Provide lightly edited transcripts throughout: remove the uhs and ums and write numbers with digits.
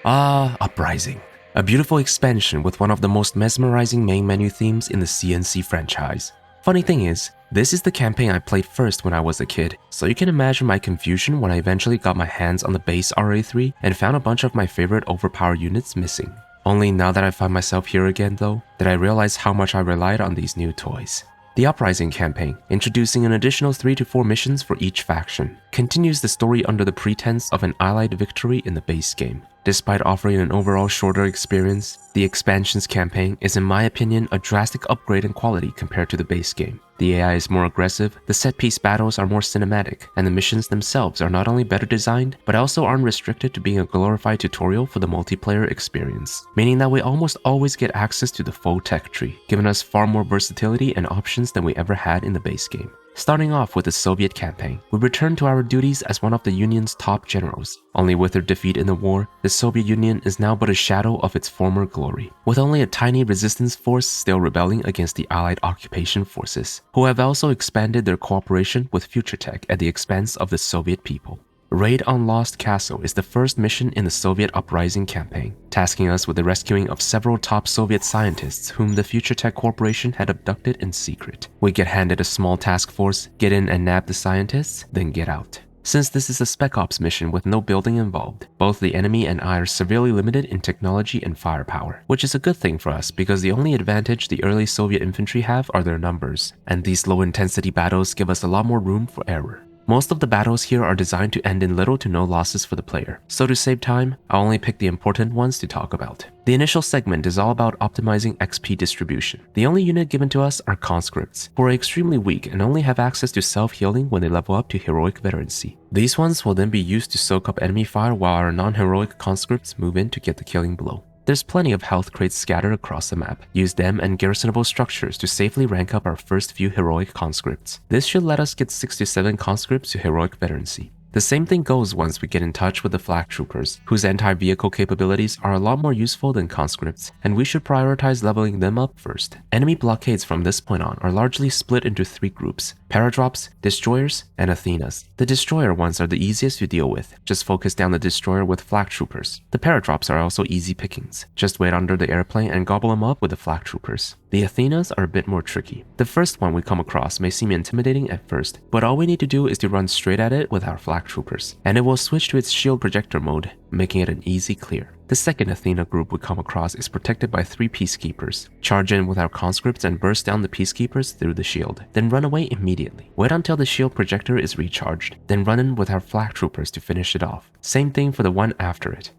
Uprising. A beautiful expansion with one of the most mesmerizing main menu themes in the CNC franchise. Funny thing is, this is the campaign I played first when I was a kid, so you can imagine my confusion when I eventually got my hands on the base RA3 and found a bunch of my favorite overpowered units missing. Only now that I find myself here again though, did I realize how much I relied on these new toys. The Uprising Campaign, introducing an additional 3 to 4 missions for each faction, continues the story under the pretense of an allied victory in the base game. Despite offering an overall shorter experience, the expansion's campaign is in my opinion a drastic upgrade in quality compared to the base game. The AI is more aggressive, the set-piece battles are more cinematic, and the missions themselves are not only better designed, but also aren't restricted to being a glorified tutorial for the multiplayer experience, meaning that we almost always get access to the full tech tree, giving us far more versatility and options than we ever had in the base game. Starting off with the Soviet campaign, we return to our duties as one of the Union's top generals. Only with their defeat in the war, the Soviet Union is now but a shadow of its former glory, with only a tiny resistance force still rebelling against the Allied occupation forces, who have also expanded their cooperation with future tech at the expense of the Soviet people. Raid on Lost Castle is the first mission in the Soviet Uprising Campaign, tasking us with the rescuing of several top Soviet scientists whom the Future Tech Corporation had abducted in secret. We get handed a small task force, get in and nab the scientists, then get out. Since this is a Spec Ops mission with no building involved, both the enemy and I are severely limited in technology and firepower, which is a good thing for us because the only advantage the early Soviet infantry have are their numbers, and these low-intensity battles give us a lot more room for error. Most of the battles here are designed to end in little to no losses for the player, so to save time, I'll only pick the important ones to talk about. The initial segment is all about optimizing XP distribution. The only unit given to us are conscripts, who are extremely weak and only have access to self-healing when they level up to heroic veterancy. These ones will then be used to soak up enemy fire while our non-heroic conscripts move in to get the killing blow. There's plenty of health crates scattered across the map. Use them and garrisonable structures to safely rank up our first few heroic conscripts. This should let us get 6 to 7 conscripts to heroic veterancy. The same thing goes once we get in touch with the flak troopers, whose anti-vehicle capabilities are a lot more useful than conscripts, and we should prioritize leveling them up first. Enemy blockades from this point on are largely split into 3 groups: paradrops, destroyers, and Athenas. The destroyer ones are the easiest to deal with. Just focus down the destroyer with flak troopers. The paradrops are also easy pickings. Just wait under the airplane and gobble them up with the flak troopers. The Athenas are a bit more tricky. The first one we come across may seem intimidating at first, but all we need to do is to run straight at it with our flak troopers, and it will switch to its shield projector mode, making it an easy clear. The second Athena group we come across is protected by 3 peacekeepers. Charge in with our conscripts and burst down the peacekeepers through the shield, then run away immediately. Wait until the shield projector is recharged, then run in with our flak troopers to finish it off. Same thing for the one after it.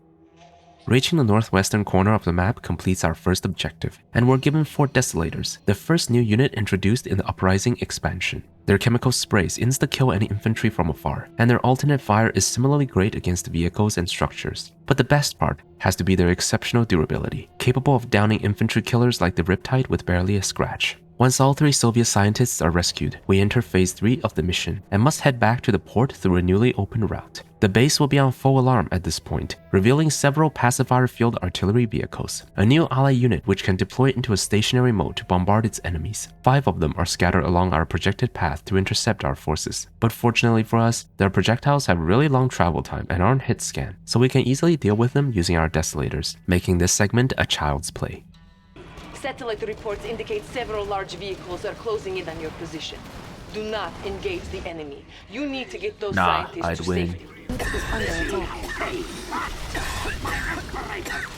Reaching the northwestern corner of the map completes our first objective, and we're given 4 Desolators, the first new unit introduced in the Uprising expansion. Their chemical sprays insta-kill any infantry from afar, and their alternate fire is similarly great against vehicles and structures. But the best part has to be their exceptional durability, capable of downing infantry killers like the Riptide with barely a scratch. Once all 3 Soviet scientists are rescued, we enter phase 3 of the mission and must head back to the port through a newly opened route. The base will be on full alarm at this point, revealing several pacifier field artillery vehicles, a new ally unit which can deploy into a stationary mode to bombard its enemies. 5 of them are scattered along our projected path to intercept our forces, but fortunately for us, their projectiles have really long travel time and aren't hit scan, so we can easily deal with them using our Desolators, making this segment a child's play. Satellite reports indicate several large vehicles are closing in on your position. Do not engage the enemy. You need to get those scientists I'd to win. safety. Is under attack.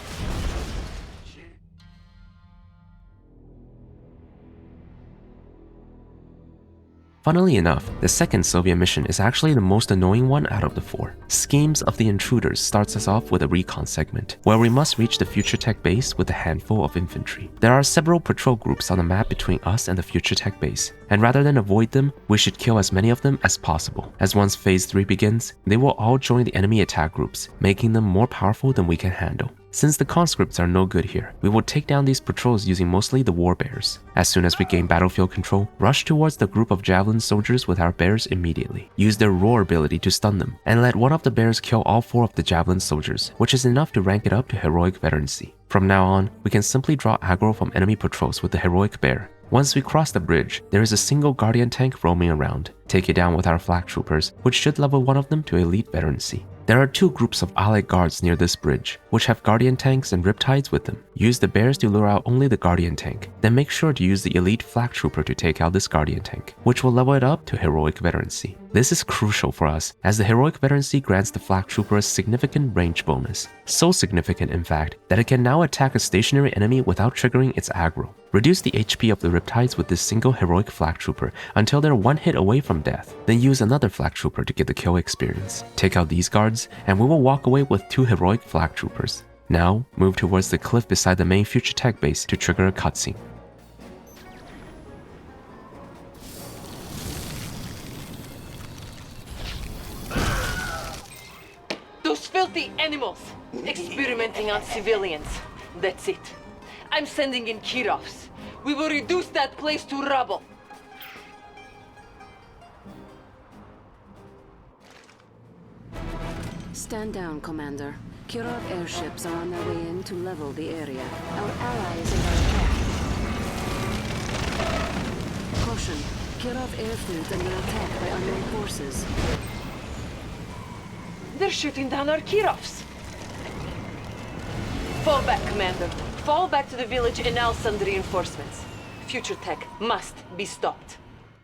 Funnily enough, the second Soviet mission is actually the most annoying one out of the 4. Schemes of the Intruders starts us off with a recon segment, where we must reach the Future Tech base with a handful of infantry. There are several patrol groups on the map between us and the Future Tech base, and rather than avoid them, we should kill as many of them as possible, as once phase 3 begins, they will all join the enemy attack groups, making them more powerful than we can handle. Since the conscripts are no good here, we will take down these patrols using mostly the war bears. As soon as we gain battlefield control, rush towards the group of javelin soldiers with our bears immediately. Use their roar ability to stun them, and let one of the bears kill all 4 of the javelin soldiers, which is enough to rank it up to heroic veterancy. From now on, we can simply draw aggro from enemy patrols with the heroic bear. Once we cross the bridge, there is a single guardian tank roaming around. Take it down with our flak troopers, which should level one of them to elite veterancy. There are two groups of allied guards near this bridge, which have guardian tanks and riptides with them. Use the bears to lure out only the guardian tank, then make sure to use the elite flak trooper to take out this guardian tank, which will level it up to heroic veterancy. This is crucial for us, as the heroic veterancy grants the flak trooper a significant range bonus. So significant in fact, that it can now attack a stationary enemy without triggering its aggro. Reduce the HP of the riptides with this single heroic flak trooper until they're one hit away from death, then use another flak trooper to get the kill experience. Take out these guards, and we will walk away with 2 heroic flak troopers. Now, move towards the cliff beside the main future tech base to trigger a cutscene. Those filthy animals! Experimenting on civilians. That's it. I'm sending in Kirovs. We will reduce that place to rubble. Stand down, Commander. Kirov airships are on their way in to level the area. Our allies are attack. Caution. Kirov airfield under attack by unknown forces. They're shooting down our Kirovs. Fall back, Commander. Fall back to the village and I'll send reinforcements. Future tech must be stopped.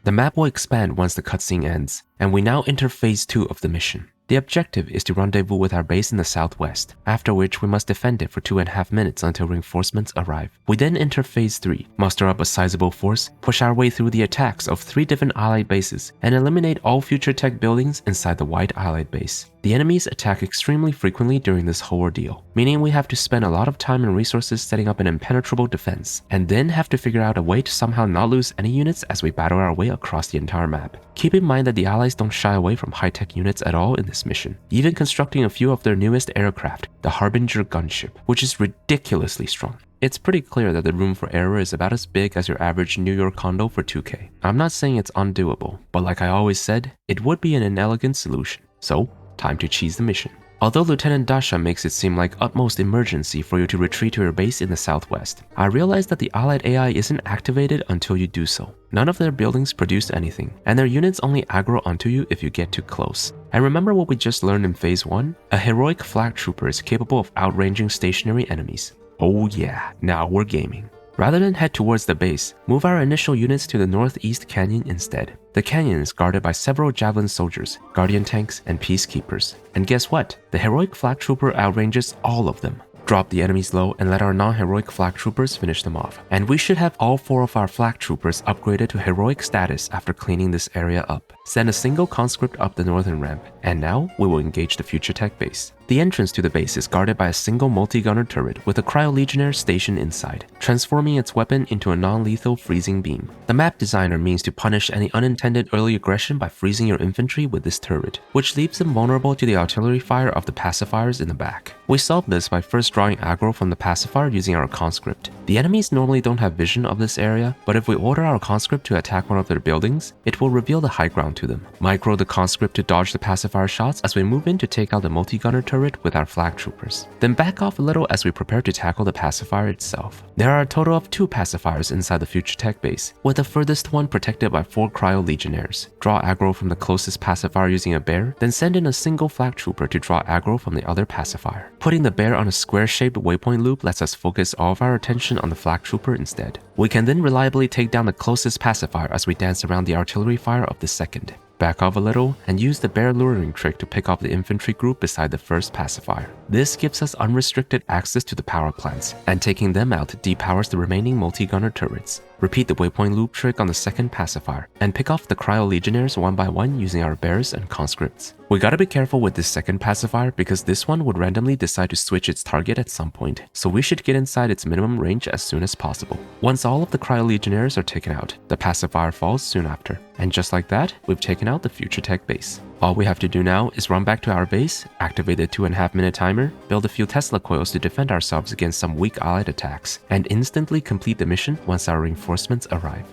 The map will expand once the cutscene ends, and we now enter phase 2 of the mission. The objective is to rendezvous with our base in the southwest, after which we must defend it for 2.5 minutes until reinforcements arrive. We then enter phase 3, muster up a sizable force, push our way through the attacks of 3 different allied bases, and eliminate all future tech buildings inside the wide allied base. The enemies attack extremely frequently during this whole ordeal, meaning we have to spend a lot of time and resources setting up an impenetrable defense, and then have to figure out a way to somehow not lose any units as we battle our way across the entire map. Keep in mind that the allies don't shy away from high-tech units at all in this mission, even constructing a few of their newest aircraft, the Harbinger gunship, which is ridiculously strong. It's pretty clear that the room for error is about as big as your average New York condo for 2K. I'm not saying it's undoable, but like I always said, it would be an inelegant solution. So, time to cheese the mission. Although Lieutenant Dasha makes it seem like utmost emergency for you to retreat to your base in the southwest, I realize that the allied AI isn't activated until you do so. None of their buildings produce anything, and their units only aggro onto you if you get too close. And remember what we just learned in phase 1? A heroic flak trooper is capable of outranging stationary enemies. Oh yeah, now we're gaming. Rather than head towards the base, move our initial units to the northeast canyon instead. The canyon is guarded by several javelin soldiers, guardian tanks, and peacekeepers. And guess what? The heroic flak trooper outranges all of them. Drop the enemies low and let our non-heroic flak troopers finish them off. And we should have all 4 of our flak troopers upgraded to heroic status after cleaning this area up. Send a single conscript up the northern ramp, and now we will engage the future tech base. The entrance to the base is guarded by a single multi-gunner turret with a cryo-legionnaire stationed inside, transforming its weapon into a non-lethal freezing beam. The map designer means to punish any unintended early aggression by freezing your infantry with this turret, which leaves them vulnerable to the artillery fire of the pacifiers in the back. We solve this by first drawing aggro from the pacifier using our conscript. The enemies normally don't have vision of this area, but if we order our conscript to attack one of their buildings, it will reveal the high ground to them. Micro the conscript to dodge the pacifier shots as we move in to take out the multi-gunner turret with our flak troopers. Then back off a little as we prepare to tackle the pacifier itself. There are a total of 2 pacifiers inside the future tech base, with the furthest one protected by 4 cryo-legionnaires. Draw aggro from the closest pacifier using a bear, then send in a single flak trooper to draw aggro from the other pacifier. Putting the bear on a square-shaped waypoint loop lets us focus all of our attention on the flak trooper instead. We can then reliably take down the closest pacifier as we dance around the artillery fire of the second. Back off a little, and use the bear luring trick to pick off the infantry group beside the first pacifier. This gives us unrestricted access to the power plants, and taking them out depowers the remaining multi-gunner turrets. Repeat the waypoint loop trick on the second pacifier, and pick off the cryo-legionnaires one by one using our bears and conscripts. We gotta be careful with this second pacifier because this one would randomly decide to switch its target at some point, so we should get inside its minimum range as soon as possible. Once all of the cryo-legionnaires are taken out, the pacifier falls soon after. And just like that, we've taken out the future tech base. All we have to do now is run back to our base, activate the 2.5-minute timer, build a few Tesla coils to defend ourselves against some weak allied attacks, and instantly complete the mission once our reinforcements arrive.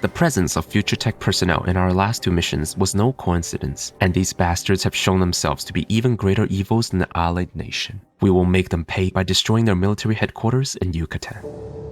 The presence of future tech personnel in our last 2 missions was no coincidence, and these bastards have shown themselves to be even greater evils than the allied nation. We will make them pay by destroying their military headquarters in Yucatan.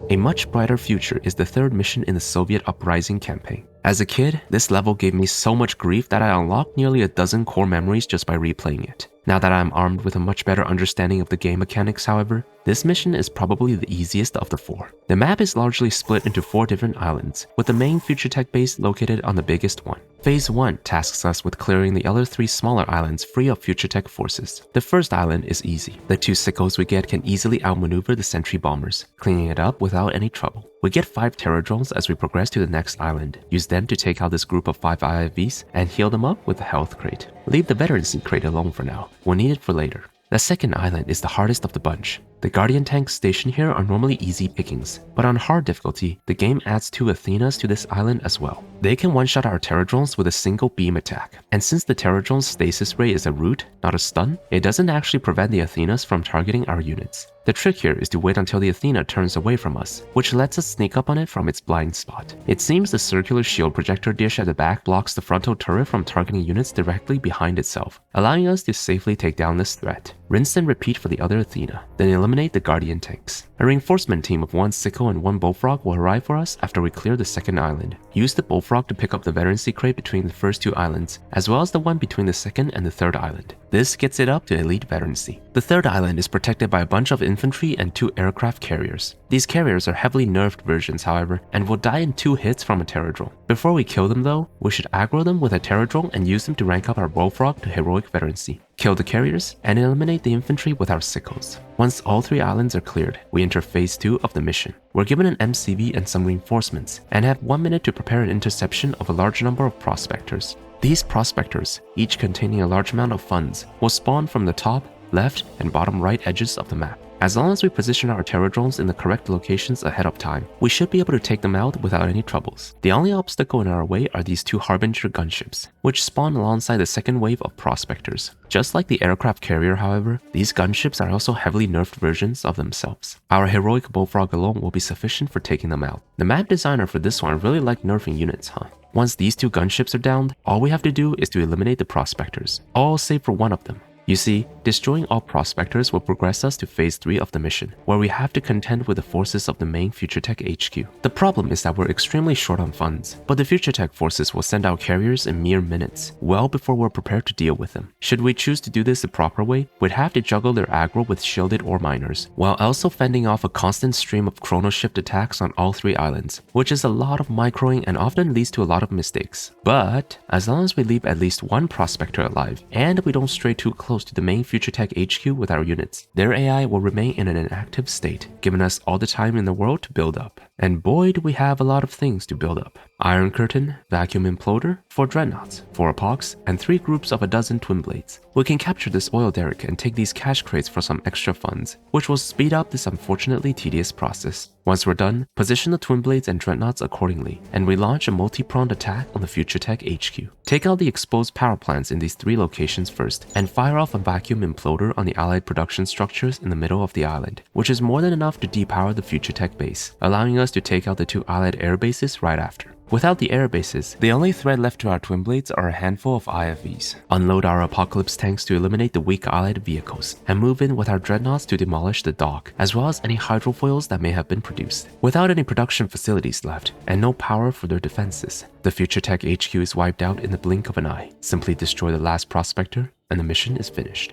A much brighter future is the 3rd mission in the Soviet Uprising Campaign. As a kid, this level gave me so much grief that I unlocked nearly a dozen core memories just by replaying it. Now that I am armed with a much better understanding of the game mechanics, however, this mission is probably the easiest of the 4. The map is largely split into 4 different islands, with the main future tech base located on the biggest one. Phase 1 tasks us with clearing the other 3 smaller islands free of future tech forces. The first island is easy. The 2 sickos we get can easily outmaneuver the sentry bombers, cleaning it up without any trouble. We get 5 terror drones as we progress to the next island. Use them to take out this group of 5 IIVs and heal them up with the health crate. Leave the veterancy crate alone for now. We'll need it for later. The second island is the hardest of the bunch. The Guardian tanks stationed here are normally easy pickings, but on hard difficulty, the game adds 2 Athenas to this island as well. They can one-shot our terror drones with a single beam attack, and since the terror drone's stasis ray is a root, not a stun, it doesn't actually prevent the Athenas from targeting our units. The trick here is to wait until the Athena turns away from us, which lets us sneak up on it from its blind spot. It seems the circular shield projector dish at the back blocks the frontal turret from targeting units directly behind itself, allowing us to safely take down this threat. Rinse and repeat for the other Athena, then eliminate the Guardian tanks. A reinforcement team of 1 sicko and 1 bullfrog will arrive for us after we clear the second island. Use the bullfrog to pick up the veterancy crate between the first 2 islands, as well as the one between the second and the third island. This gets it up to elite veterancy. The third island is protected by a bunch of infantry and 2 aircraft carriers. These carriers are heavily nerfed versions, however, and will die in 2 hits from a terror drone. Before we kill them though, we should aggro them with a terror drone and use them to rank up our bullfrog to heroic veterancy. Kill the carriers, and eliminate the infantry with our sickles. Once all 3 islands are cleared, we enter phase 2 of the mission. We're given an MCV and some reinforcements, and have 1 minute to prepare an interception of a large number of prospectors. These prospectors, each containing a large amount of funds, will spawn from the top, left, and bottom right edges of the map. As long as we position our terror drones in the correct locations ahead of time, we should be able to take them out without any troubles. The only obstacle in our way are these 2 Harbinger gunships, which spawn alongside the second wave of prospectors. Just like the aircraft carrier, however, these gunships are also heavily nerfed versions of themselves. Our heroic bullfrog alone will be sufficient for taking them out. The map designer for this one really liked nerfing units, huh? Once these 2 gunships are downed, all we have to do is to eliminate the prospectors, all save for 1 of them. You see, destroying all prospectors will progress us to phase 3 of the mission, where we have to contend with the forces of the main Future Tech HQ. The problem is that we're extremely short on funds, but the Future Tech forces will send out carriers in mere minutes, well before we're prepared to deal with them. Should we choose to do this the proper way, we'd have to juggle their aggro with shielded ore miners, while also fending off a constant stream of chrono shift attacks on all 3 islands, which is a lot of microing and often leads to a lot of mistakes. But as long as we leave at least 1 prospector alive, and we don't stray too close to the main Future Tech HQ with our units, their AI will remain in an inactive state, giving us all the time in the world to build up. And boy, do we have a lot of things to build up. Iron Curtain, Vacuum Imploder, 4 Dreadnoughts, 4 Epochs, and 3 groups of a dozen Twin Blades. We can capture this oil derrick and take these cash crates for some extra funds, which will speed up this unfortunately tedious process. Once we're done, position the Twin Blades and Dreadnoughts accordingly, and we launch a multi-pronged attack on the Future Tech HQ. Take out the exposed power plants in these 3 locations first, and fire off a Vacuum Imploder on the allied production structures in the middle of the island, which is more than enough to depower the Future Tech base, allowing us to take out the 2 allied air bases right after. Without the air bases, the only threat left to our Twin Blades are a handful of IFVs. Unload our Apocalypse tanks to eliminate the weak allied vehicles, and move in with our Dreadnoughts to demolish the dock, as well as any hydrofoils that may have been produced. Without any production facilities left, and no power for their defenses, the Future Tech HQ is wiped out in the blink of an eye. Simply destroy the last prospector, and the mission is finished.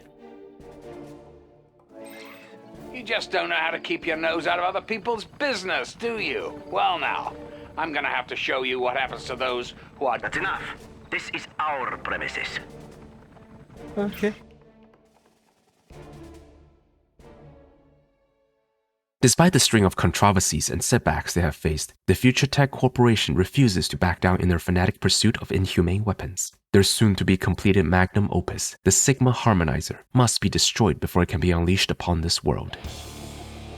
You just don't know how to keep your nose out of other people's business, do you? Well now, I'm gonna have to show you what happens to those who are... That's enough. This is our premises. Okay. Despite the string of controversies and setbacks they have faced, the Future Tech Corporation refuses to back down in their fanatic pursuit of inhumane weapons. Their soon-to-be completed magnum opus, the Sigma Harmonizer, must be destroyed before it can be unleashed upon this world.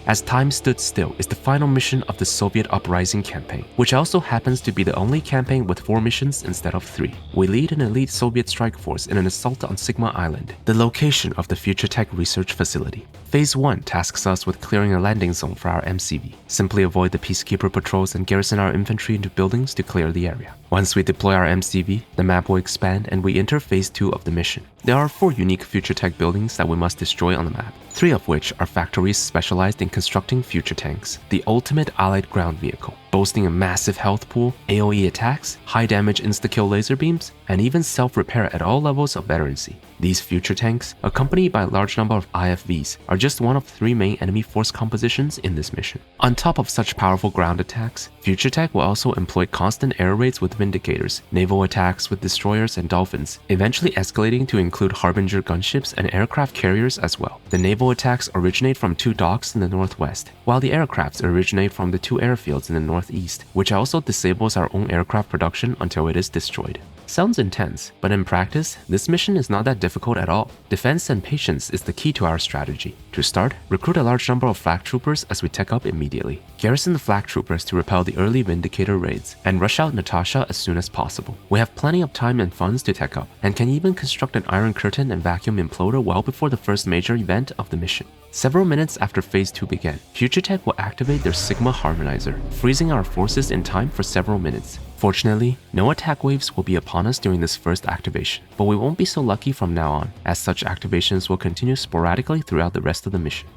As Time Stood Still is the final mission of the Soviet Uprising Campaign, which also happens to be the only campaign with 4 missions instead of 3. We lead an elite Soviet strike force in an assault on Sigma Island, the location of the Future Tech Research Facility. Phase 1 tasks us with clearing a landing zone for our MCV. Simply avoid the Peacekeeper patrols and garrison our infantry into buildings to clear the area. Once we deploy our MCV, the map will expand and we enter Phase 2 of the mission. There are 4 unique Future Tech buildings that we must destroy on the map, 3 of which are factories specialized in constructing future tanks, the ultimate allied ground vehicle, boasting a massive health pool, AoE attacks, high damage insta-kill laser beams, and even self-repair at all levels of veterancy. These future tanks, accompanied by a large number of IFVs, are just one of 3 main enemy force compositions in this mission. On top of such powerful ground attacks, Future Tech will also employ constant air raids with Vindicators, naval attacks with destroyers and dolphins, eventually escalating to include Harbinger gunships and aircraft carriers as well. The naval attacks originate from 2 docks in the northwest, while the aircrafts originate from the 2 airfields in the northeast, which also disables our own aircraft production until it is destroyed. Sounds intense, but in practice, this mission is not that difficult at all. Defense and patience is the key to our strategy. To start, recruit a large number of flak troopers as we tech up immediately. Garrison the flak troopers to repel the early Vindicator raids, and rush out Natasha as soon as possible. We have plenty of time and funds to tech up, and can even construct an Iron Curtain and Vacuum Imploder well before the first major event of the mission. Several minutes after Phase 2 began, Future Tech will activate their Sigma Harmonizer, freezing our forces in time for several minutes. Fortunately, no attack waves will be upon us during this first activation, but we won't be so lucky from now on, as such activations will continue sporadically throughout the rest of the mission.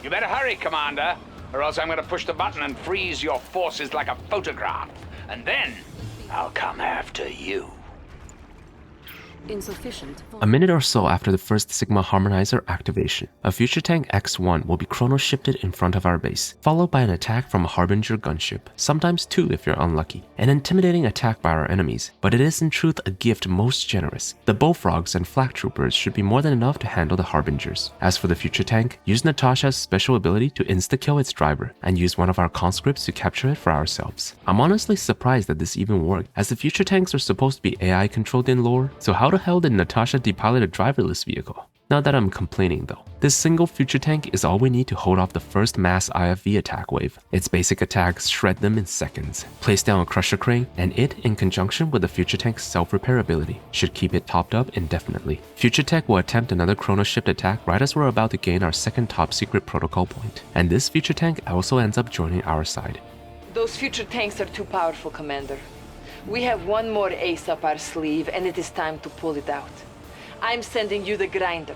You better hurry, Commander, or else I'm gonna push the button and freeze your forces like a photograph. And then, I'll come after you. Insufficient. A minute or so after the first Sigma Harmonizer activation, a Future Tank X-1 will be chrono-shifted in front of our base, followed by an attack from a Harbinger gunship, sometimes 2 if you're unlucky. An intimidating attack by our enemies, but it is in truth a gift most generous. The Bullfrogs and Flak Troopers should be more than enough to handle the Harbingers. As for the Future Tank, use Natasha's special ability to insta-kill its driver, and use one of our conscripts to capture it for ourselves. I'm honestly surprised that this even worked, as the Future Tanks are supposed to be AI controlled in lore, so how the hell did Natasha depilot a driverless vehicle? Not that I'm complaining though. This single Future Tank is all we need to hold off the first mass IFV attack wave. Its basic attacks shred them in seconds. Place down a Crusher Crane, and it, in conjunction with the Future Tank's self-repair ability, should keep it topped up indefinitely. Future Tech will attempt another Chrono Shift attack right as we're about to gain our second top secret protocol point, and this Future Tank also ends up joining our side. Those future tanks are too powerful, Commander. We have one more ace up our sleeve, and it is time to pull it out. I'm sending you the grinder.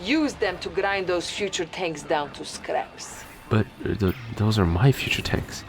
Use them to grind those future tanks down to scraps. But those are my Future Tanks.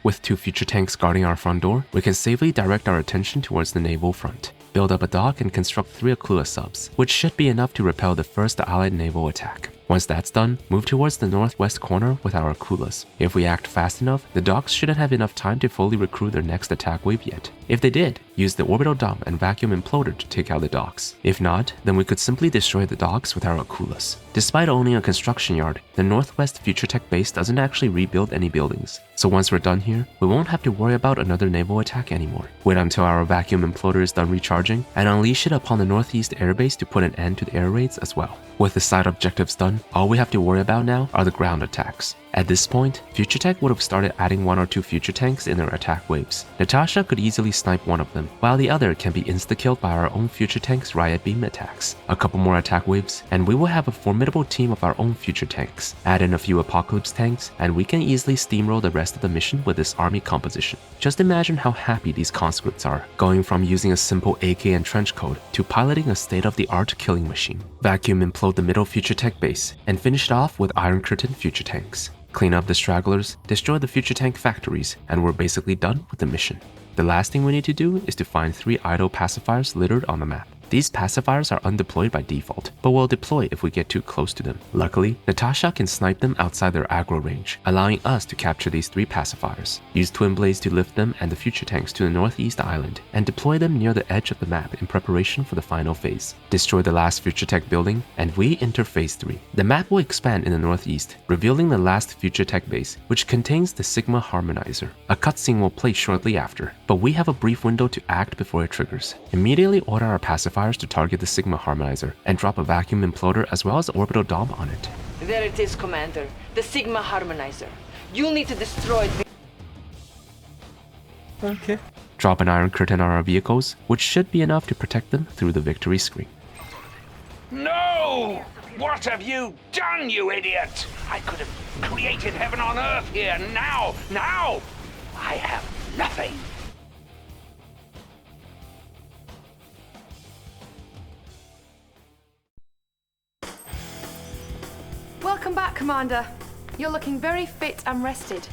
With 2 Future Tanks guarding our front door, we can safely direct our attention towards the naval front. Build up a dock and construct 3 Aquila subs, which should be enough to repel the first Allied naval attack. Once that's done, move towards the northwest corner with our Akulas. If we act fast enough, the docks shouldn't have enough time to fully recruit their next attack wave yet. If they did, use the orbital dump and vacuum imploder to take out the docks. If not, then we could simply destroy the docks with our Akulas. Despite owning a construction yard, the Northwest Future Tech base doesn't actually rebuild any buildings. So once we're done here, we won't have to worry about another naval attack anymore. Wait until our vacuum imploder is done recharging, and unleash it upon the Northeast airbase to put an end to the air raids as well. With the side objectives done, all we have to worry about now are the ground attacks. At this point, Future Tech would have started adding 1 or 2 Future Tanks in their attack waves. Natasha could easily snipe one of them, while the other can be insta-killed by our own Future Tanks' riot beam attacks. A couple more attack waves, and we will have a formidable team of our own Future Tanks. Add in a few Apocalypse Tanks, and we can easily steamroll the rest of the mission with this army composition. Just imagine how happy these conscripts are, going from using a simple AK and trench coat to piloting a state-of-the-art killing machine. Vacuum implode the middle Future Tech base, and finish it off with Iron Curtain Future Tanks. Clean up the stragglers, destroy the Future Tank factories, and we're basically done with the mission. The last thing we need to do is to find 3 idle pacifiers littered on the map. These pacifiers are undeployed by default, but will deploy if we get too close to them. Luckily, Natasha can snipe them outside their aggro range, allowing us to capture these 3 pacifiers. Use Twin Blades to lift them and the Future Tanks to the northeast island, and deploy them near the edge of the map in preparation for the final phase. Destroy the last Future Tech building, and we enter Phase 3. The map will expand in the northeast, revealing the last Future Tech base, which contains the Sigma Harmonizer. A cutscene will play shortly after, but we have a brief window to act before it triggers. Immediately order our pacifiers to target the Sigma Harmonizer, and drop a vacuum imploder as well as orbital dom on it. There it is, Commander. The Sigma Harmonizer. You'll need to destroy it. Okay. Drop an iron curtain on our vehicles, which should be enough to protect them through the victory screen. No! What have you done, you idiot? I could have created heaven on earth here. Now! I have nothing. Welcome back, Commander. You're looking very fit and rested.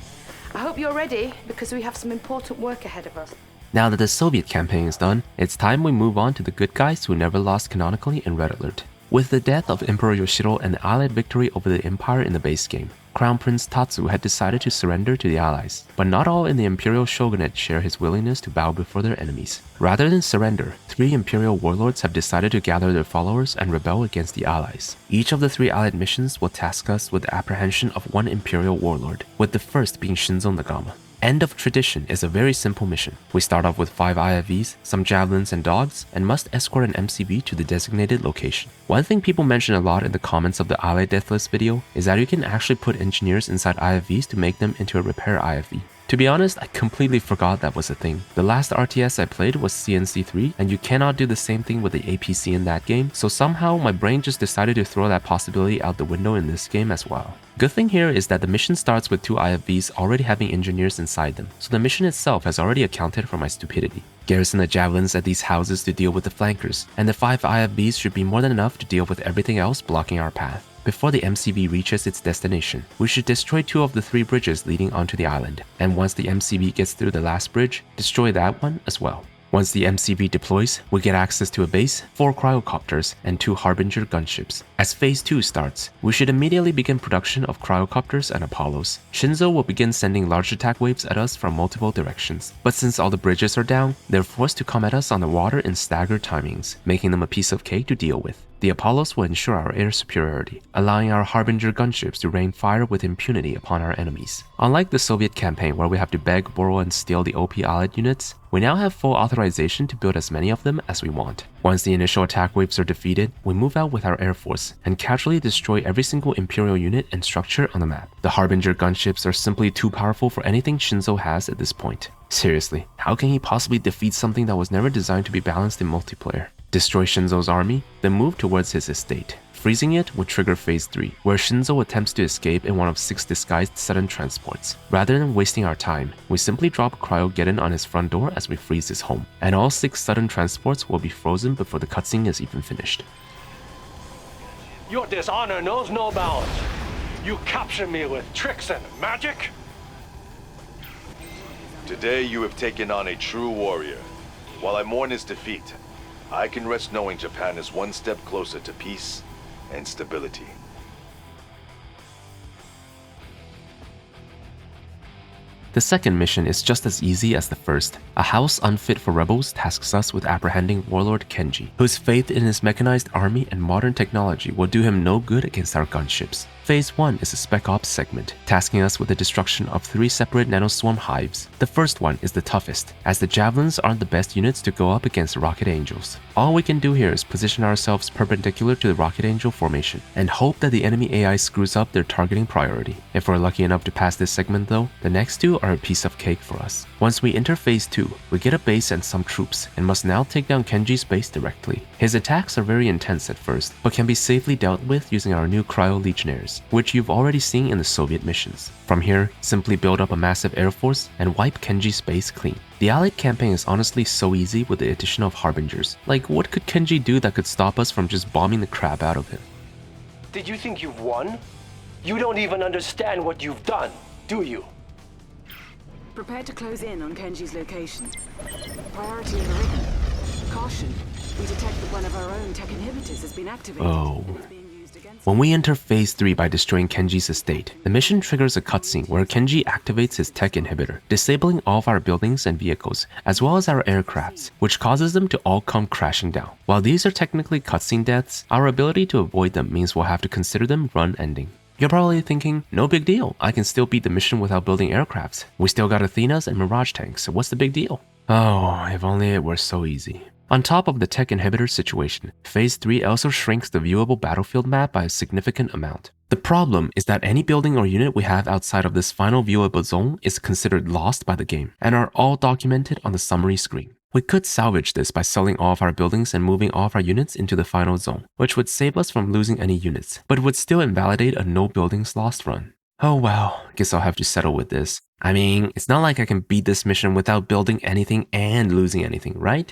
I hope you're ready, because we have some important work ahead of us. Now that the Soviet campaign is done, it's time we move on to the good guys who never lost canonically in Red Alert. With the death of Emperor Yoshiro and the Allied victory over the Empire in the base game, Crown Prince Tatsu had decided to surrender to the Allies, but not all in the Imperial Shogunate share his willingness to bow before their enemies. Rather than surrender, 3 Imperial warlords have decided to gather their followers and rebel against the Allies. Each of the 3 Allied missions will task us with the apprehension of 1 Imperial warlord, with the first being Shinzo Nagama. End of Tradition is a very simple mission. We start off with 5 IFVs, some javelins and dogs, and must escort an MCV to the designated location. One thing people mention a lot in the comments of the Allied Death List video is that you can actually put engineers inside IFVs to make them into a repair IFV. To be honest, I completely forgot that was a thing. The last RTS I played was CNC3, and you cannot do the same thing with the APC in that game, so somehow my brain just decided to throw that possibility out the window in this game as well. Good thing here is that the mission starts with 2 IFVs already having engineers inside them, so the mission itself has already accounted for my stupidity. Garrison the javelins at these houses to deal with the flankers, and the 5 IFVs should be more than enough to deal with everything else blocking our path. Before the MCV reaches its destination, we should destroy 2 of the 3 bridges leading onto the island, and once the MCV gets through the last bridge, destroy that one as well. Once the MCV deploys, we get access to a base, 4 cryocopters, and 2 Harbinger gunships. As Phase 2 starts, we should immediately begin production of cryocopters and Apollos. Shinzo will begin sending large attack waves at us from multiple directions, but since all the bridges are down, they're forced to come at us on the water in staggered timings, making them a piece of cake to deal with. The Apollos will ensure our air superiority, allowing our Harbinger gunships to rain fire with impunity upon our enemies. Unlike the Soviet campaign where we have to beg, borrow, and steal the OP Allied units, we now have full authorization to build as many of them as we want. Once the initial attack waves are defeated, we move out with our air force and casually destroy every single Imperial unit and structure on the map. The Harbinger gunships are simply too powerful for anything Shinzo has at this point. Seriously, how can he possibly defeat something that was never designed to be balanced in multiplayer? Destroy Shinzo's army, then move towards his estate. Freezing it would trigger Phase 3, where Shinzo attempts to escape in one of 6 disguised sudden transports. Rather than wasting our time, we simply drop Cryogeddon on his front door as we freeze his home, and all 6 sudden transports will be frozen before the cutscene is even finished. Your dishonor knows no bounds. You capture me with tricks and magic? Today you have taken on a true warrior. While I mourn his defeat, I can rest knowing Japan is one step closer to peace and stability. The second mission is just as easy as the first. A house unfit for rebels tasks us with apprehending Warlord Kenji, whose faith in his mechanized army and modern technology will do him no good against our gunships. Phase 1 is a Spec Ops segment, tasking us with the destruction of 3 separate nanoswarm hives. The first one is the toughest, as the javelins aren't the best units to go up against Rocket Angels. All we can do here is position ourselves perpendicular to the Rocket Angel formation, and hope that the enemy AI screws up their targeting priority. If we're lucky enough to pass this segment though, the next 2 are a piece of cake for us. Once we enter Phase 2, we get a base and some troops, and must now take down Kenji's base directly. His attacks are very intense at first, but can be safely dealt with using our new Cryo Legionnaires, which you've already seen in the Soviet missions. From here, simply build up a massive air force and wipe Kenji's base clean. The Allied campaign is honestly so easy with the addition of Harbingers. Like, what could Kenji do that could stop us from just bombing the crap out of him? Did you think you've won? You don't even understand what you've done, do you? Prepare to close in on Kenji's location. Priority overridden. Caution. We detect that one of our own tech inhibitors has been activated. Oh. And is being used against When we enter Phase 3 by destroying Kenji's estate, the mission triggers a cutscene where Kenji activates his tech inhibitor, disabling all of our buildings and vehicles, as well as our aircrafts, which causes them to all come crashing down. While these are technically cutscene deaths, our ability to avoid them means we'll have to consider them run ending. You're probably thinking, no big deal, I can still beat the mission without building aircrafts. We still got Athenas and Mirage tanks, so what's the big deal? Oh, if only it were so easy. On top of the tech inhibitor situation, Phase 3 also shrinks the viewable battlefield map by a significant amount. The problem is that any building or unit we have outside of this final viewable zone is considered lost by the game and are all documented on the summary screen. We could salvage this by selling all of our buildings and moving all of our units into the final zone, which would save us from losing any units, but would still invalidate a no buildings lost run. Oh well, guess I'll have to settle with this. I mean, it's not like I can beat this mission without building anything and losing anything, right?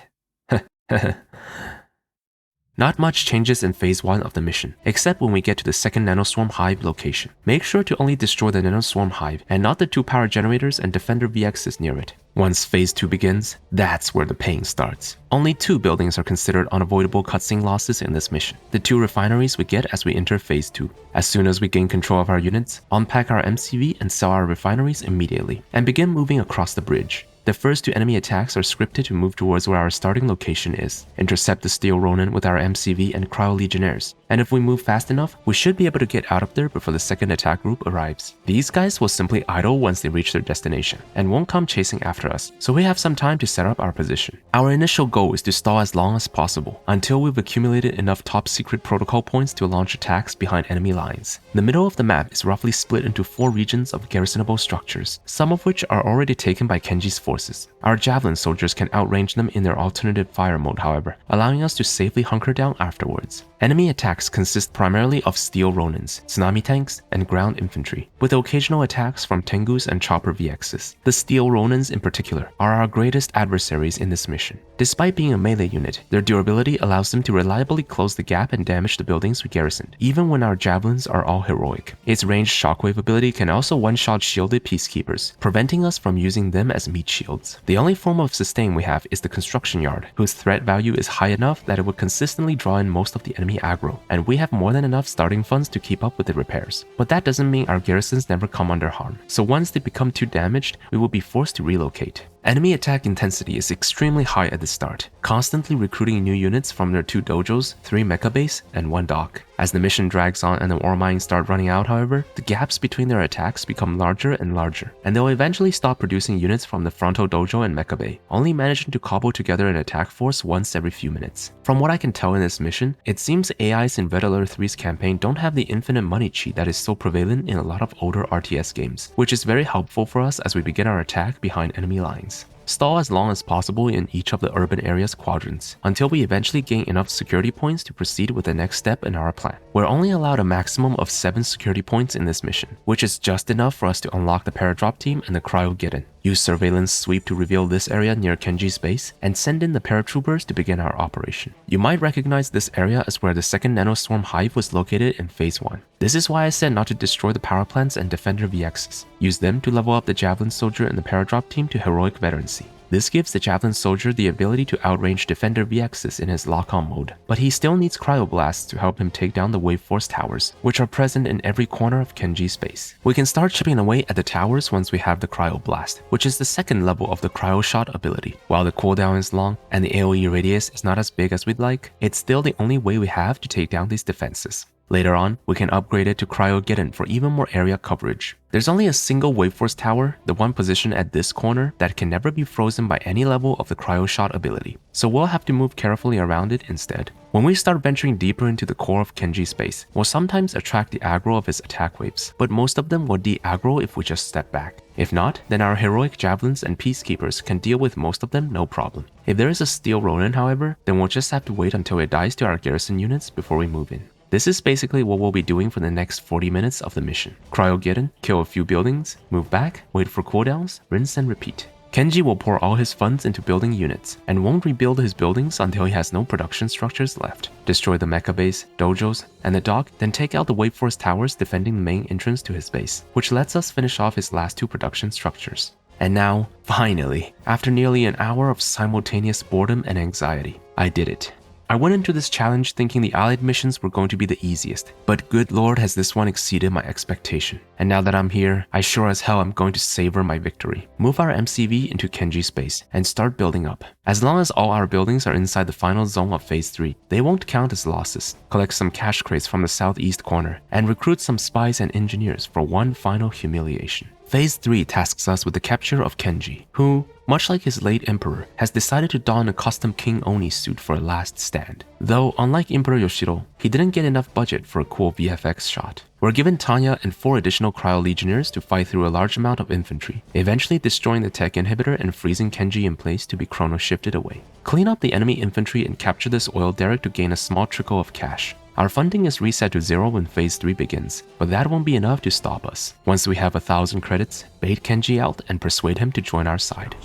Not much changes in Phase 1 of the mission, except when we get to the second Nanoswarm Hive location. Make sure to only destroy the Nanoswarm Hive and not the 2 power generators and Defender VXs near it. Once Phase 2 begins, that's where the pain starts. Only 2 buildings are considered unavoidable cutscene losses in this mission. The 2 refineries we get as we enter Phase 2. As soon as we gain control of our units, unpack our MCV and sell our refineries immediately, and begin moving across the bridge. The first 2 enemy attacks are scripted to move towards where our starting location is, intercept the Steel Ronin with our MCV and Cryo Legionnaires, and if we move fast enough, we should be able to get out of there before the second attack group arrives. These guys will simply idle once they reach their destination, and won't come chasing after us, so we have some time to set up our position. Our initial goal is to stall as long as possible, until we've accumulated enough top secret protocol points to launch attacks behind enemy lines. The middle of the map is roughly split into 4 regions of garrisonable structures, some of which are already taken by Kenji's forces. Our Javelin soldiers can outrange them in their alternative fire mode, however, allowing us to safely hunker down afterwards. Enemy attacks consist primarily of Steel Ronins, Tsunami tanks, and ground infantry, with occasional attacks from Tengus and Chopper VXs. The Steel Ronins in particular are our greatest adversaries in this mission. Despite being a melee unit, their durability allows them to reliably close the gap and damage the buildings we garrisoned, even when our Javelins are all heroic. Its ranged shockwave ability can also one-shot shielded peacekeepers, preventing us from using them as meat shields. The only form of sustain we have is the construction yard, whose threat value is high enough that it would consistently draw in most of the enemy aggro, and we have more than enough starting funds to keep up with the repairs. But that doesn't mean our garrisons never come under harm, so once they become too damaged, we will be forced to relocate. Enemy attack intensity is extremely high at the start, constantly recruiting new units from their 2 dojos, 3 mecha base, and 1 dock. As the mission drags on and the ore mines start running out, however, the gaps between their attacks become larger and larger, and they'll eventually stop producing units from the frontal dojo and mecha bay, only managing to cobble together an attack force once every few minutes. From what I can tell in this mission, it seems AIs in Red Alert 3's campaign don't have the infinite money cheat that is so prevalent in a lot of older RTS games, which is very helpful for us as we begin our attack behind enemy lines. Stall as long as possible in each of the urban area's quadrants, until we eventually gain enough security points to proceed with the next step in our plan. We're only allowed a maximum of 7 security points in this mission, which is just enough for us to unlock the paradrop team and the Cryo-Geddon. Use surveillance sweep to reveal this area near Kenji's base, and send in the paratroopers to begin our operation. You might recognize this area as where the second Nanoswarm Hive was located in Phase 1. This is why I said not to destroy the power plants and Defender VXs. Use them to level up the Javelin Soldier and the paradrop team to heroic veterancy. This gives the Javelin Soldier the ability to outrange Defender VXs in his lock-on mode, but he still needs Cryoblasts to help him take down the Wave Force towers, which are present in every corner of Kenji's base. We can start chipping away at the towers once we have the Cryoblast, which is the second level of the Cryo Shot ability. While the cooldown is long and the AoE radius is not as big as we'd like, it's still the only way we have to take down these defenses. Later on, we can upgrade it to Cryo-Geddon for even more area coverage. There's only a single Wave Force tower, the one positioned at this corner, that can never be frozen by any level of the Cryo Shot ability, so we'll have to move carefully around it instead. When we start venturing deeper into the core of Kenji's base, we'll sometimes attract the aggro of his attack waves, but most of them will de-aggro if we just step back. If not, then our heroic Javelins and Peacekeepers can deal with most of them no problem. If there is a Steel Ronin, however, then we'll just have to wait until it dies to our garrison units before we move in. This is basically what we'll be doing for the next 40 minutes of the mission. Cryo-Geddon, kill a few buildings, move back, wait for cooldowns, rinse and repeat. Kenji will pour all his funds into building units, and won't rebuild his buildings until he has no production structures left. Destroy the mecha base, dojos, and the dock, then take out the Wave Force towers defending the main entrance to his base, which lets us finish off his last 2 production structures. And now, finally, after nearly an hour of simultaneous boredom and anxiety, I did it. I went into this challenge thinking the allied missions were going to be the easiest, but good lord has this one exceeded my expectation. And now that I'm here, I sure as hell am going to savor my victory. Move our MCV into Kenji's base and start building up. As long as all our buildings are inside the final zone of Phase 3, they won't count as losses. Collect some cash crates from the southeast corner and recruit some spies and engineers for one final humiliation. Phase 3 tasks us with the capture of Kenji, who, much like his late emperor, has decided to don a custom King Oni suit for a last stand. Though, unlike Emperor Yoshiro, he didn't get enough budget for a cool VFX shot. We're given Tanya and 4 additional Cryo Legionnaires to fight through a large amount of infantry, eventually destroying the tech inhibitor and freezing Kenji in place to be chrono shifted away. Clean up the enemy infantry and capture this oil derrick to gain a small trickle of cash. Our funding is reset to 0 when Phase 3 begins, but that won't be enough to stop us. Once we have 1,000 credits, bait Kenji out and persuade him to join our side.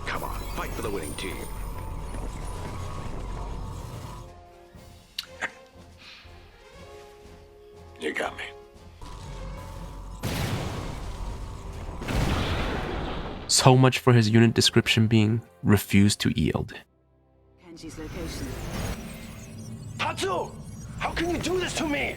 Come on, fight for the winning team. You got me. So much for his unit description being refused to yield. Kenji's location. Tatsu! How can you do this to me?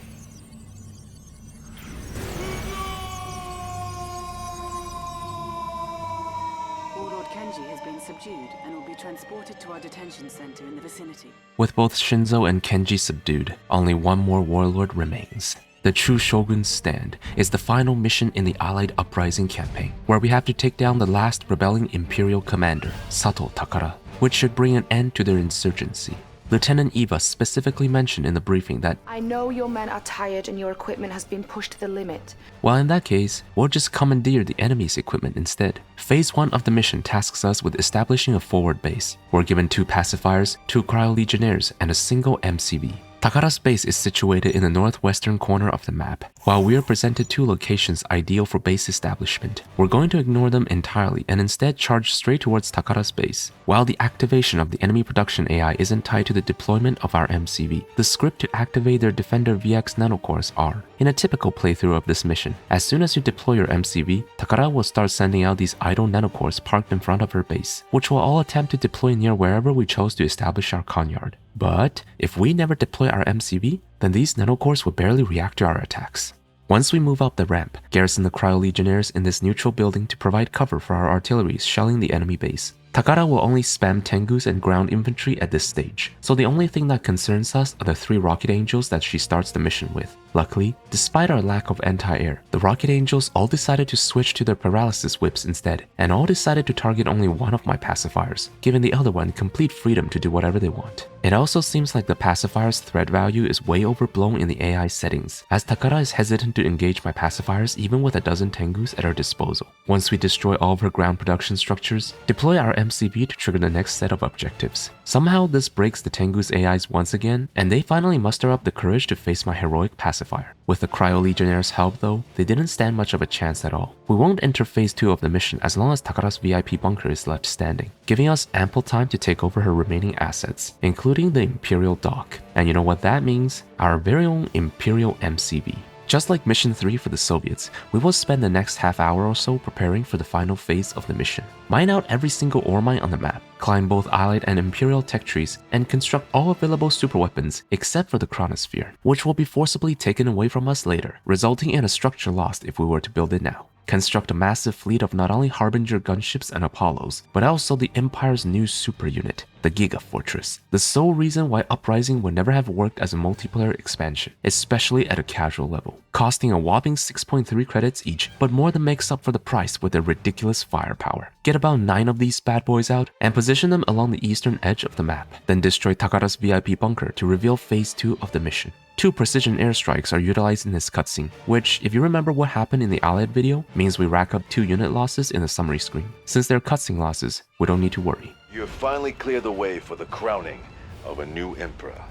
Warlord Kenji has been subdued and will be transported to our detention center in the vicinity. With both Shinzo and Kenji subdued, only one more warlord remains. The True Shogun's Stand is the final mission in the Allied Uprising Campaign, where we have to take down the last rebelling Imperial commander, Sato Takara, which should bring an end to their insurgency. Lieutenant Eva specifically mentioned in the briefing that, I know your men are tired and your equipment has been pushed to the limit. well, in that case, we'll just commandeer the enemy's equipment instead. Phase 1 of the mission tasks us with establishing a forward base. We're given 2 pacifiers, 2 Cryo Legionnaires, and a single MCV. Takara's base is situated in the northwestern corner of the map. While we are presented 2 locations ideal for base establishment, we're going to ignore them entirely and instead charge straight towards Takara's base. While the activation of the enemy production AI isn't tied to the deployment of our MCV, the script to activate their Defender VX nanocores are. In a typical playthrough of this mission, as soon as you deploy your MCV, Takara will start sending out these idle nanocores parked in front of her base, which will all attempt to deploy near wherever we chose to establish our conyard. But if we never deploy our MCV, then these nanocores will barely react to our attacks. Once we move up the ramp, garrison the Cryo Legionnaires in this neutral building to provide cover for our artillery shelling the enemy base. Takara will only spam Tengus and ground infantry at this stage, so the only thing that concerns us are the 3 Rocket Angels that she starts the mission with. Luckily, despite our lack of anti-air, the Rocket Angels all decided to switch to their paralysis whips instead, and all decided to target only one of my pacifiers, giving the other one complete freedom to do whatever they want. It also seems like the pacifier's threat value is way overblown in the AI settings, as Takara is hesitant to engage my pacifiers even with a dozen Tengus at her disposal. Once we destroy all of her ground production structures, deploy our MCV to trigger the next set of objectives. Somehow this breaks the Tengu's AIs once again, and they finally muster up the courage to face my heroic pacifier. With the Cryo Legionnaire's help though, they didn't stand much of a chance at all. We won't enter phase 2 of the mission as long as Takara's VIP bunker is left standing, giving us ample time to take over her remaining assets, including the Imperial Dock. And you know what that means? Our very own Imperial MCV. Just like Mission 3 for the Soviets, we will spend the next half hour or so preparing for the final phase of the mission. Mine out every single ore mine on the map, climb both Allied and Imperial tech trees, and construct all available superweapons except for the Chronosphere, which will be forcibly taken away from us later, resulting in a structure lost if we were to build it now. Construct a massive fleet of not only Harbinger gunships and Apollos, but also the Empire's new super unit, the Giga Fortress. The sole reason why Uprising would never have worked as a multiplayer expansion, especially at a casual level. Costing a whopping 6.3 credits each, but more than makes up for the price with their ridiculous firepower. Get about 9 of these bad boys out, and position them along the eastern edge of the map. Then destroy Takara's VIP bunker to reveal phase 2 of the mission. 2 precision airstrikes are utilized in this cutscene, which, if you remember what happened in the Allied video, means we rack up 2 unit losses in the summary screen. Since they're cutscene losses, we don't need to worry. You have finally cleared the way for the crowning of a new emperor,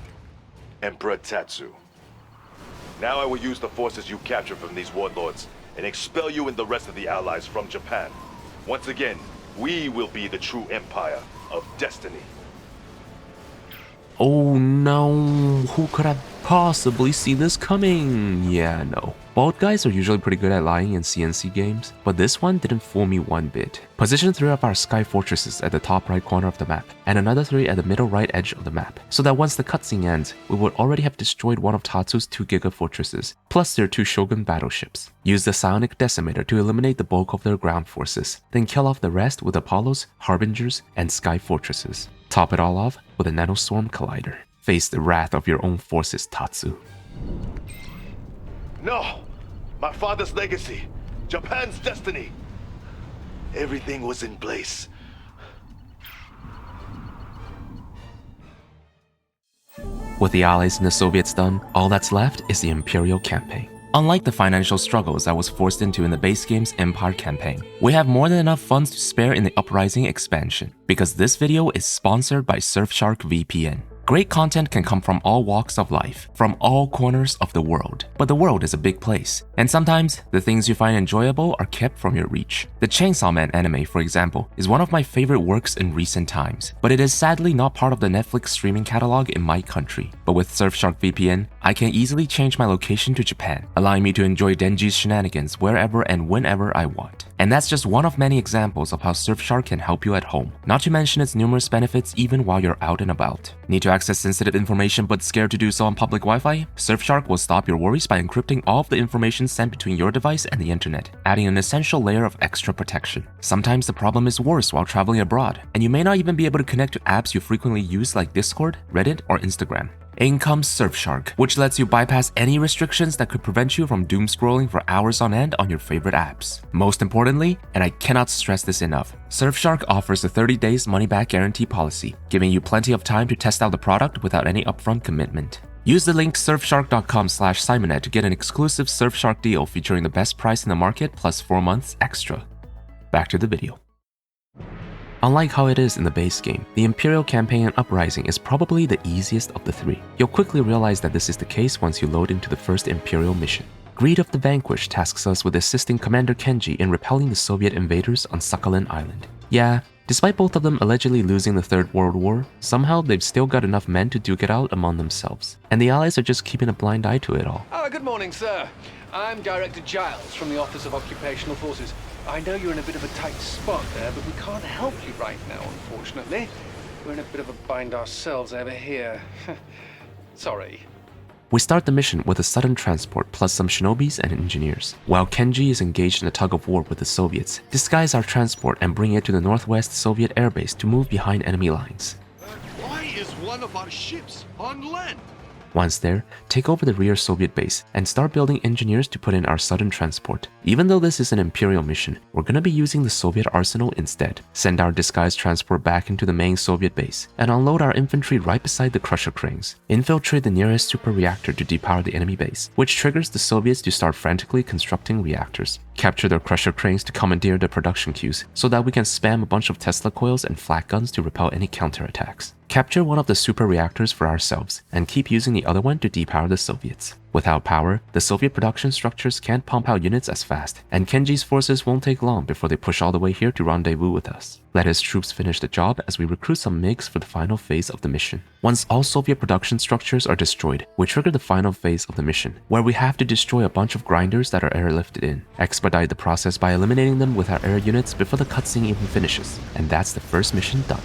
Emperor Tatsu. Now I will use the forces you captured from these warlords and expel you and the rest of the allies from Japan. Once again, we will be the true empire of destiny. Oh no, who could have possibly seen this coming? Yeah, no. Bald guys are usually pretty good at lying in CNC games, but this one didn't fool me one bit. Position 3 of our sky fortresses at the top right corner of the map, and another 3 at the middle right edge of the map, so that once the cutscene ends, we would already have destroyed one of Tatsu's 2 Giga Fortresses, plus their 2 Shogun battleships. Use the Psionic Decimator to eliminate the bulk of their ground forces, then kill off the rest with Apollos, Harbingers, and Sky Fortresses. Top it all off with a Nanoswarm Collider. Face the wrath of your own forces, Tatsu. No! My father's legacy! Japan's destiny! Everything was in place. With the Allies and the Soviets done, all that's left is the Imperial Campaign. Unlike the financial struggles I was forced into in the base game's Empire campaign, we have more than enough funds to spare in the Uprising expansion, because this video is sponsored by Surfshark VPN. Great content can come from all walks of life, from all corners of the world. But the world is a big place, and sometimes the things you find enjoyable are kept from your reach. The Chainsaw Man anime, for example, is one of my favorite works in recent times, but it is sadly not part of the Netflix streaming catalog in my country. But with Surfshark VPN, I can easily change my location to Japan, allowing me to enjoy Denji's shenanigans wherever and whenever I want. And that's just one of many examples of how Surfshark can help you at home, not to mention its numerous benefits even while you're out and about. Need to access sensitive information but scared to do so on public Wi-Fi? Surfshark will stop your worries by encrypting all of the information sent between your device and the internet, adding an essential layer of extra protection. Sometimes the problem is worse while traveling abroad, and you may not even be able to connect to apps you frequently use like Discord, Reddit, or Instagram. In comes Surfshark, which lets you bypass any restrictions that could prevent you from doom scrolling for hours on end on your favorite apps. Most importantly, and I cannot stress this enough, Surfshark offers a 30 days money-back guarantee policy, giving you plenty of time to test out the product without any upfront commitment. Use the link surfshark.com/Simonet to get an exclusive Surfshark deal featuring the best price in the market plus 4 months extra. Back to the video. Unlike how it is in the base game, the Imperial Campaign and Uprising is probably the easiest of the three. You'll quickly realize that this is the case once you load into the first Imperial mission. Greed of the Vanquished tasks us with assisting Commander Kenji in repelling the Soviet invaders on Sakhalin Island. Yeah, despite both of them allegedly losing the Third World War, somehow they've still got enough men to duke it out among themselves. And the Allies are just keeping a blind eye to it all. Good morning, sir. I'm Director Giles from the Office of Occupational Forces. I know you're in a bit of a tight spot there, but we can't help you right now, unfortunately. We're in a bit of a bind ourselves over here. Sorry. We start the mission with a sudden transport plus some shinobis and engineers. While Kenji is engaged in a tug-of-war with the Soviets, disguise our transport and bring it to the northwest Soviet airbase to move behind enemy lines. Why is one of our ships on land? Once there, take over the rear Soviet base and start building engineers to put in our sudden transport. Even though this is an Imperial mission, we're gonna be using the Soviet arsenal instead. Send our disguised transport back into the main Soviet base and unload our infantry right beside the crusher cranes. Infiltrate the nearest super reactor to depower the enemy base, which triggers the Soviets to start frantically constructing reactors. Capture their crusher cranes to commandeer the production queues so that we can spam a bunch of Tesla coils and flak guns to repel any counterattacks. Capture one of the super reactors for ourselves and keep using the other one to depower the Soviets. Without power, the Soviet production structures can't pump out units as fast, and Kenji's forces won't take long before they push all the way here to rendezvous with us. Let his troops finish the job as we recruit some MiGs for the final phase of the mission. Once all Soviet production structures are destroyed, we trigger the final phase of the mission, where we have to destroy a bunch of grinders that are airlifted in. Expedite the process by eliminating them with our air units before the cutscene even finishes, and that's the first mission done.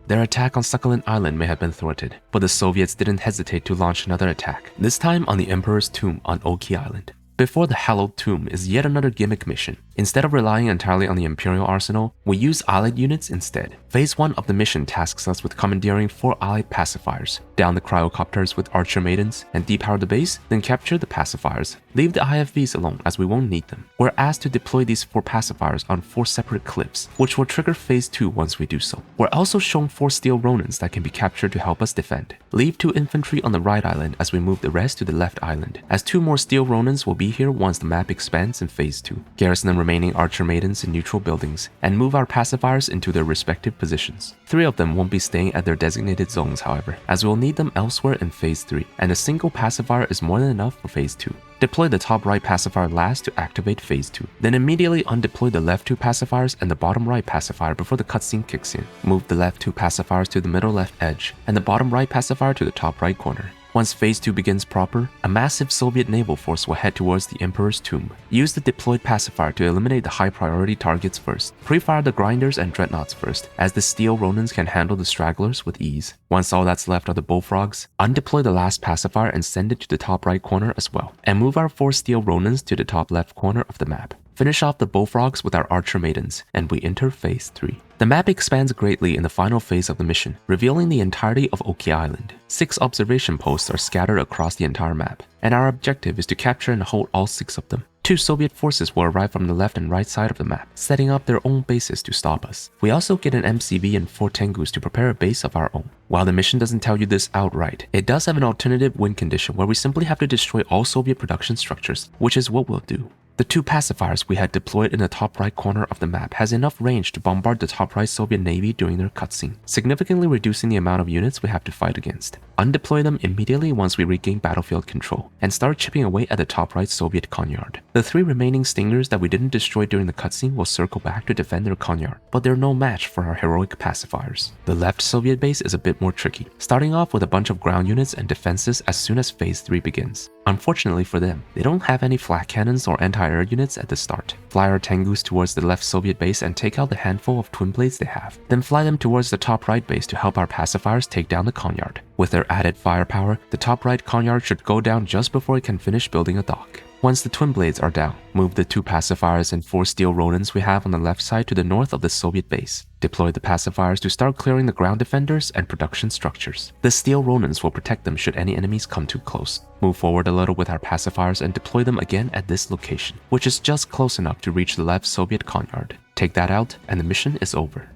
Their attack on Sakhalin Island may have been thwarted, but the Soviets didn't hesitate to launch another attack, this time on the Emperor's tomb on Oki Island. Before the Hallowed tomb is yet another gimmick mission. Instead of relying entirely on the Imperial arsenal, we use allied units instead. Phase 1 of the mission tasks us with commandeering 4 allied pacifiers, down the cryocopters with archer maidens, and depower the base, then capture the pacifiers. Leave the IFVs alone as we won't need them. We're asked to deploy these 4 pacifiers on 4 separate cliffs, which will trigger phase 2 once we do so. We're also shown 4 steel Ronins that can be captured to help us defend. Leave 2 infantry on the right island as we move the rest to the left island, as 2 more steel Ronins will be here once the map expands in phase 2. Garrison the remaining archer maidens in neutral buildings, and move our pacifiers into their respective positions. 3 of them won't be staying at their designated zones, however, as we'll need them elsewhere in phase 3, and a single pacifier is more than enough for phase 2. Deploy the top right pacifier last to activate phase 2. Then immediately undeploy the left 2 pacifiers and the bottom right pacifier before the cutscene kicks in. Move the left 2 pacifiers to the middle left edge, and the bottom right pacifier to the top right corner. Once phase 2 begins proper, a massive Soviet naval force will head towards the Emperor's tomb. Use the deployed pacifier to eliminate the high priority targets first. Pre-fire the grinders and dreadnoughts first, as the steel Ronins can handle the stragglers with ease. Once all that's left are the bullfrogs, undeploy the last pacifier and send it to the top right corner as well, and move our 4 steel Ronins to the top left corner of the map. Finish off the bullfrogs with our archer maidens, and we enter phase 3. The map expands greatly in the final phase of the mission, revealing the entirety of Oki Island. 6 observation posts are scattered across the entire map, and our objective is to capture and hold all 6 of them. 2 Soviet forces will arrive from the left and right side of the map, setting up their own bases to stop us. We also get an MCV and 4 Tengus to prepare a base of our own. While the mission doesn't tell you this outright, it does have an alternative win condition where we simply have to destroy all Soviet production structures, which is what we'll do. The 2 pacifiers we had deployed in the top right corner of the map has enough range to bombard the top right Soviet Navy during their cutscene, significantly reducing the amount of units we have to fight against. Undeploy them immediately once we regain battlefield control, and start chipping away at the top right Soviet Konyard. The 3 remaining Stingers that we didn't destroy during the cutscene will circle back to defend their Konyard, but they're no match for our heroic pacifiers. The left Soviet base is a bit more tricky, starting off with a bunch of ground units and defenses as soon as Phase 3 begins. Unfortunately for them, they don't have any flak cannons or anti-air units at the start. Fly our Tengus towards the left Soviet base and take out the handful of twin blades they have, then fly them towards the top right base to help our pacifiers take down the Konyard. With their added firepower, the top right Konyard should go down just before it can finish building a dock. Once the twin blades are down, move the 2 pacifiers and 4 steel Ronins we have on the left side to the north of the Soviet base. Deploy the pacifiers to start clearing the ground defenders and production structures. The steel Ronins will protect them should any enemies come too close. Move forward a little with our pacifiers and deploy them again at this location, which is just close enough to reach the left Soviet Konyard. Take that out and the mission is over.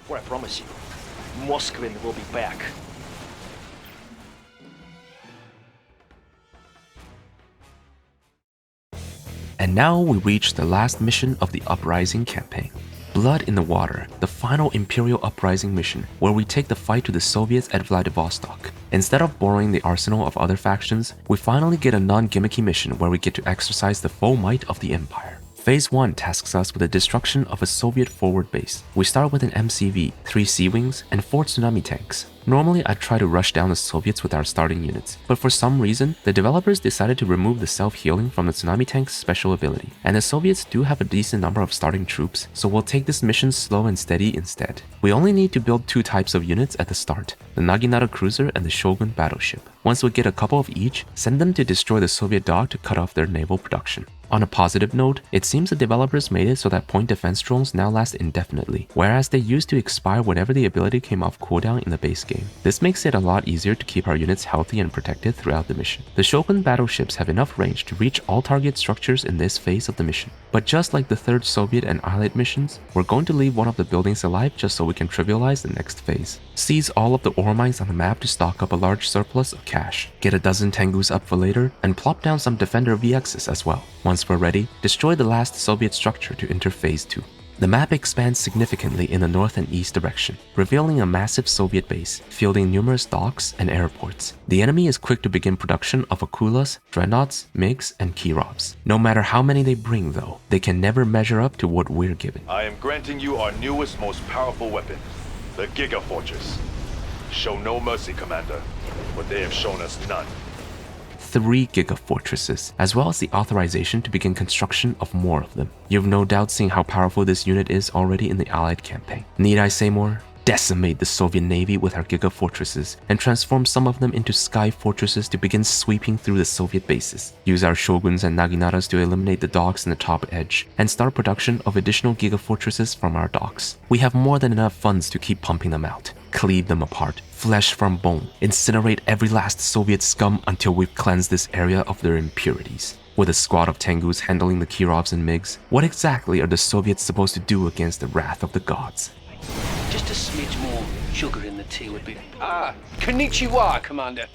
Well, I promise you, Moskvin will be back. And now we reach the last mission of the Uprising Campaign. Blood in the Water, the final Imperial Uprising mission, where we take the fight to the Soviets at Vladivostok. Instead of borrowing the arsenal of other factions, we finally get a non-gimmicky mission where we get to exercise the full might of the Empire. Phase 1 tasks us with the destruction of a Soviet forward base. We start with an MCV, 3 Sea-Wings, and 4 tsunami tanks. Normally I'd try to rush down the Soviets with our starting units, but for some reason, the developers decided to remove the self-healing from the tsunami tank's special ability, and the Soviets do have a decent number of starting troops, so we'll take this mission slow and steady instead. We only need to build 2 types of units at the start, the Naginata cruiser and the Shogun battleship. Once we get a couple of each, send them to destroy the Soviet dock to cut off their naval production. On a positive note, it seems the developers made it so that point defense drones now last indefinitely, whereas they used to expire whenever the ability came off cooldown in the base game. This makes it a lot easier to keep our units healthy and protected throughout the mission. The Shogun battleships have enough range to reach all target structures in this phase of the mission. But just like the 3rd Soviet and Allied missions, we're going to leave one of the buildings alive just so we can trivialize the next phase. Seize all of the ore mines on the map to stock up a large surplus of cash. Get a dozen Tengus up for later, and plop down some Defender VXs as well. Once we're ready, destroy the last Soviet structure to enter Phase 2. The map expands significantly in the north and east direction, revealing a massive Soviet base, fielding numerous docks and airports. The enemy is quick to begin production of Akulas, Dreadnoughts, MiGs, and Kirovs. No matter how many they bring though, they can never measure up to what we're given. I am granting you our newest, most powerful weapon, the Giga Fortress. Show no mercy, Commander, but they have shown us none. 3 gigafortresses, as well as the authorization to begin construction of more of them. You've no doubt seen how powerful this unit is already in the Allied campaign. Need I say more? Decimate the Soviet Navy with our gigafortresses and transform some of them into sky fortresses to begin sweeping through the Soviet bases. Use our Shoguns and Naginatas to eliminate the docks in the top edge and start production of additional gigafortresses from our docks. We have more than enough funds to keep pumping them out. Cleave them apart, flesh from bone, incinerate every last Soviet scum until we've cleansed this area of their impurities. With a squad of Tengus handling the Kirovs and MiGs, what exactly are the Soviets supposed to do against the wrath of the gods? Just a smidge more sugar in the tea would be... Konnichiwa, Commander.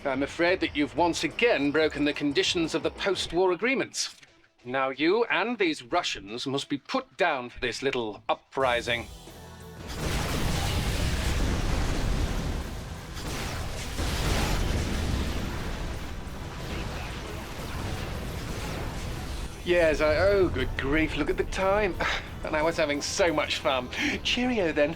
I'm afraid that you've once again broken the conditions of the post-war agreements. Now you and these Russians must be put down for this little uprising. Yes, oh, good grief, look at the time. And I was having so much fun. Cheerio then.